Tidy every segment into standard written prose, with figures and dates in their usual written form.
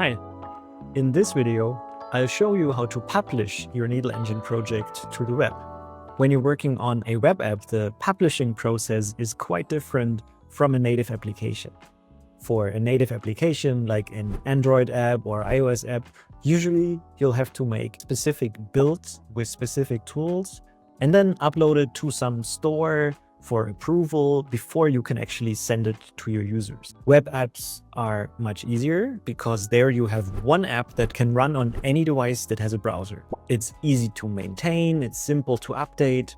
Hi, in this video, I'll show you how to publish your Needle Engine project to the web. When you're working on a web app, the publishing process is quite different from a native application. For a native application, like an Android app or iOS app, usually you'll have to make specific builds with specific tools and then upload it to some store for approval before you can actually send it to your users. Web apps are much easier because there you have one app that can run on any device that has a browser. It's easy to maintain, it's simple to update,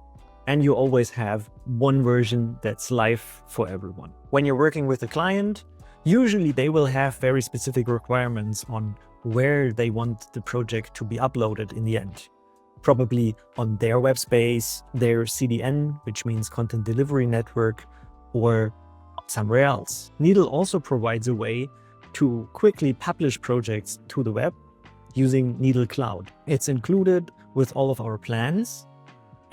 and you always have one version that's live for everyone. When you're working with a client, usually they will have very specific requirements on where they want the project to be uploaded in the end. Probably on their web space, their CDN, which means content delivery network, or somewhere else. Needle also provides a way to quickly publish projects to the web using Needle Cloud. It's included with all of our plans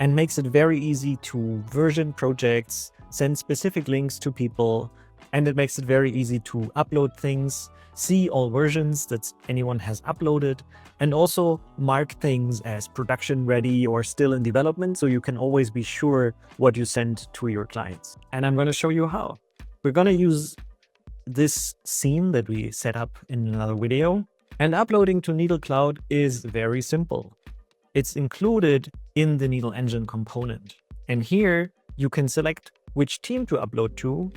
and makes it very easy to version projects, send specific links to people, and it makes it very easy to upload things, see all versions that anyone has uploaded, and also mark things as production ready or still in development, so you can always be sure what you send to your clients. And I'm going to show you how. We're going to use this scene that we set up in another video, and uploading to Needle Cloud is very simple. It's included in the Needle Engine component. And here you can select which team to upload to.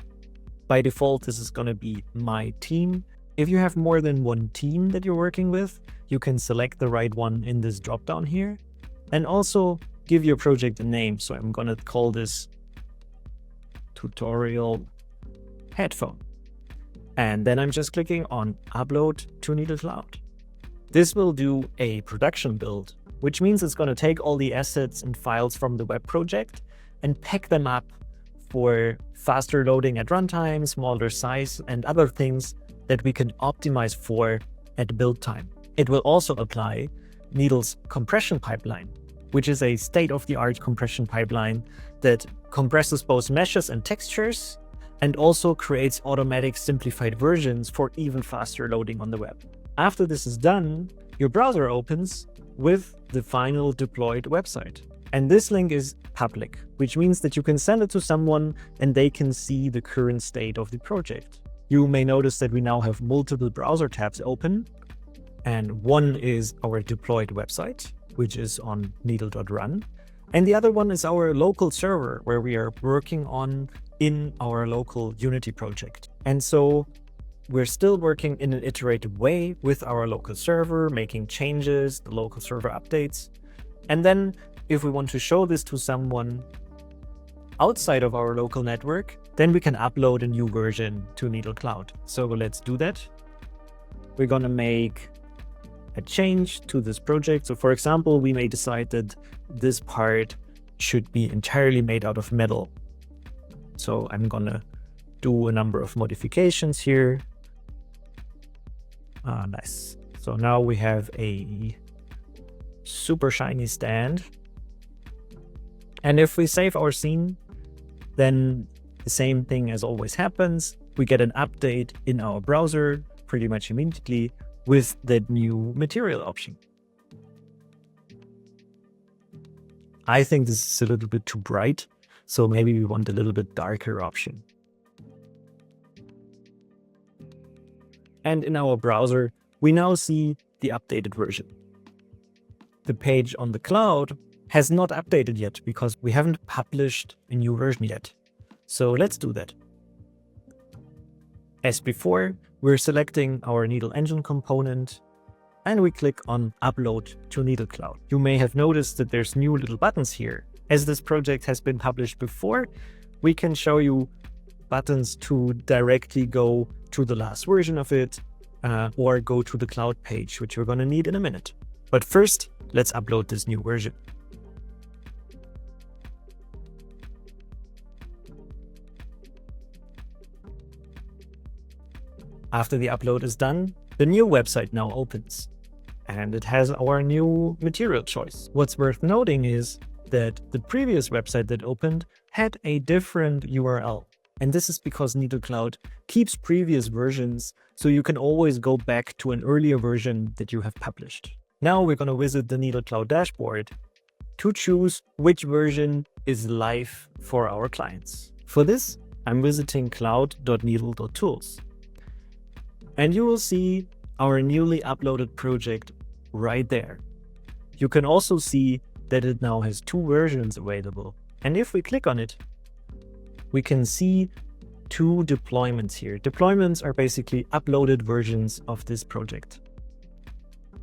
By default, this is going to be my team. If you have more than one team that you're working with, you can select the right one in this dropdown here, and also give your project a name. So I'm going to call this tutorial headphone. And then I'm just clicking on upload to Needle Cloud. This will do a production build, which means it's going to take all the assets and files from the web project and pack them up for faster loading at runtime, smaller size, and other things that we can optimize for at build time. It will also apply Needle's compression pipeline, which is a state-of-the-art compression pipeline that compresses both meshes and textures and also creates automatic simplified versions for even faster loading on the web. After this is done, your browser opens with the final deployed website. And this link is public, which means that you can send it to someone and they can see the current state of the project. You may notice that we now have multiple browser tabs open, and one is our deployed website, which is on needle.run, and the other one is our local server where we are working on in our local Unity project. And so we're still working in an iterative way with our local server, making changes, the local server updates. And then if we want to show this to someone outside of our local network, then we can upload a new version to Needle Cloud. So let's do that. We're going to make a change to this project. So for example, we may decide that this part should be entirely made out of metal. So I'm going to do a number of modifications here. Nice. So now we have a super shiny stand. And if we save our scene, then the same thing as always happens. We get an update in our browser pretty much immediately with that new material option. I think this is a little bit too bright, so maybe we want a little bit darker option. And in our browser, we now see the updated version. The page on the cloud has not updated yet because we haven't published a new version yet. So let's do that. As before, we're selecting our Needle Engine component and we click on Upload to Needle Cloud. You may have noticed that there's new little buttons here. As this project has been published before, we can show you buttons to directly go to the last version of it or go to the cloud page, which we're going to need in a minute. But first, let's upload this new version. After the upload is done, the new website now opens, and it has our new material choice. What's worth noting is that the previous website that opened had a different URL, And this is because Needle Cloud keeps previous versions, so you can always go back to an earlier version that you have published. Now we're going to visit the Needle Cloud dashboard to choose which version is live for our clients. For this, I'm visiting cloud.needle.tools. And you will see our newly uploaded project right there. You can also see that it now has 2 versions available. And if we click on it, we can see 2 deployments here. Deployments are basically uploaded versions of this project.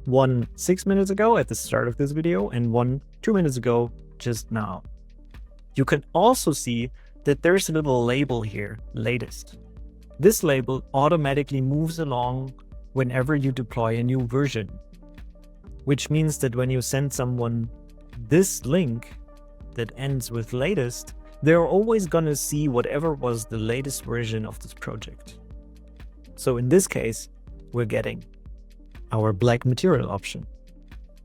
One 6 minutes ago at the start of this video and one 2 minutes ago just now. You can also see that there's a little label here, latest. This label automatically moves along whenever you deploy a new version, which means that when you send someone this link that ends with latest, they're always gonna see whatever was the latest version of this project. So in this case, we're getting our black material option.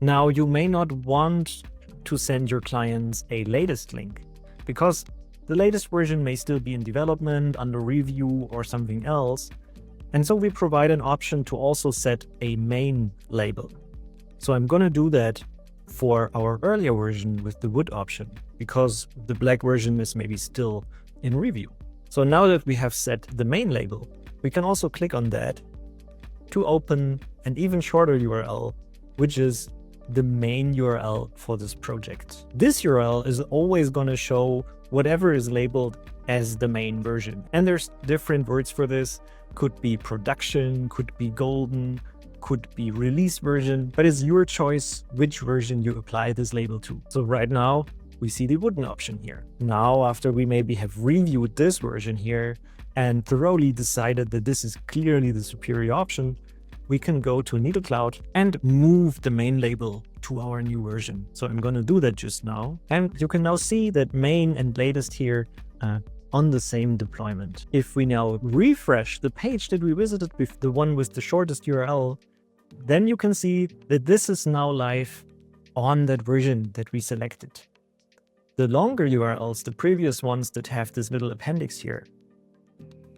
Now you may not want to send your clients a latest link because the latest version may still be in development, under review or something else. And so we provide an option to also set a main label. So I'm gonna do that for our earlier version with the wood option because the black version is maybe still in review. So now that we have set the main label, we can also click on that to open an even shorter URL, which is the main URL for this project. This URL is always going to show whatever is labeled as the main version. And there's different words for this. Could be production, could be golden, could be release version, but it's your choice which version you apply this label to. So right now we see the wooden option here. Now, after we maybe have reviewed this version here and thoroughly decided that this is clearly the superior option, we can go to Needle Cloud and move the main label to our new version. So I'm going to do that just now. And you can now see that main and latest here on the same deployment. If we now refresh the page that we visited with, the one with the shortest URL, then you can see that this is now live on that version that we selected. The longer URLs, the previous ones that have this little appendix here,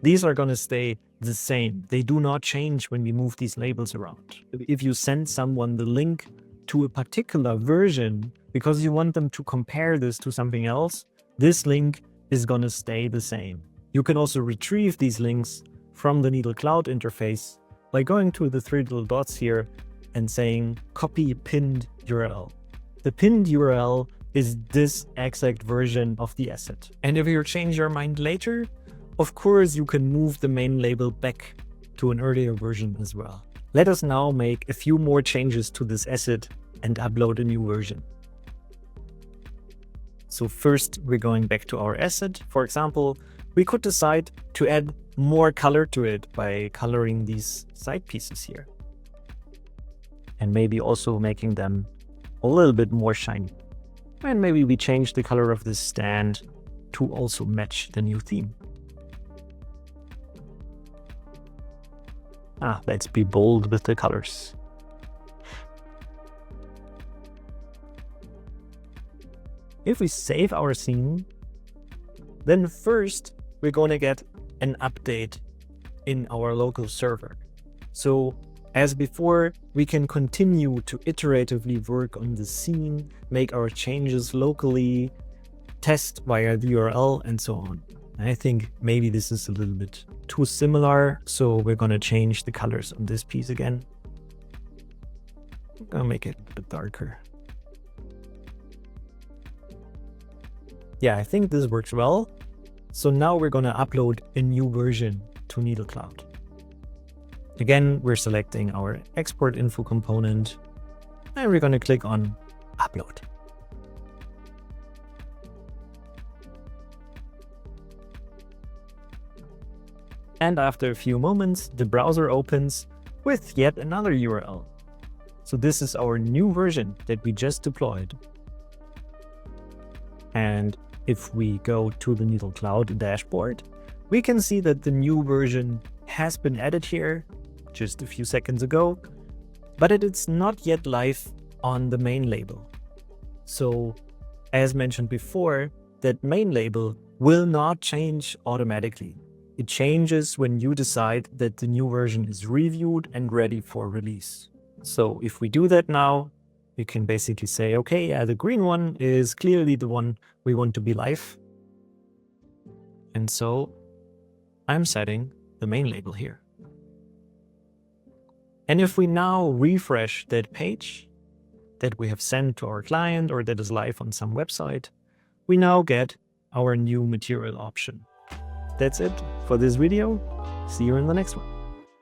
these are going to stay the same. They do not change when we move these labels around. If you send someone the link to a particular version because you want them to compare this to something else, this link is going to stay the same. You can also retrieve these links from the Needle Cloud interface by going to the 3 little dots here and saying copy pinned URL. The pinned URL is this exact version of the asset. And if you change your mind later, of course, you can move the main label back to an earlier version as well. Let us now make a few more changes to this asset and upload a new version. So first, we're going back to our asset. For example, we could decide to add more color to it by coloring these side pieces here. And maybe also making them a little bit more shiny. And maybe we change the color of this stand to also match the new theme. Let's be bold with the colors. If we save our scene, then first we're going to get an update in our local server. So as before, we can continue to iteratively work on the scene, make our changes locally, test via the URL, and so on. I think maybe this is a little bit too similar, so we're going to change the colors on this piece again. I'm going to make it a bit darker. Yeah, I think this works well. So now we're going to upload a new version to Needle Cloud. Again, we're selecting our export info component and we're going to click on upload. And after a few moments, the browser opens with yet another URL. So this is our new version that we just deployed. And if we go to the Needle Cloud dashboard, we can see that the new version has been added here just a few seconds ago, but it's not yet live on the main label. So as mentioned before, that main label will not change automatically. It changes when you decide that the new version is reviewed and ready for release. So if we do that now, we can basically say, okay, yeah, the green one is clearly the one we want to be live. And so I'm setting the main label here. And if we now refresh that page that we have sent to our client or that is live on some website, we now get our new material option. That's it for this video. See you in the next one.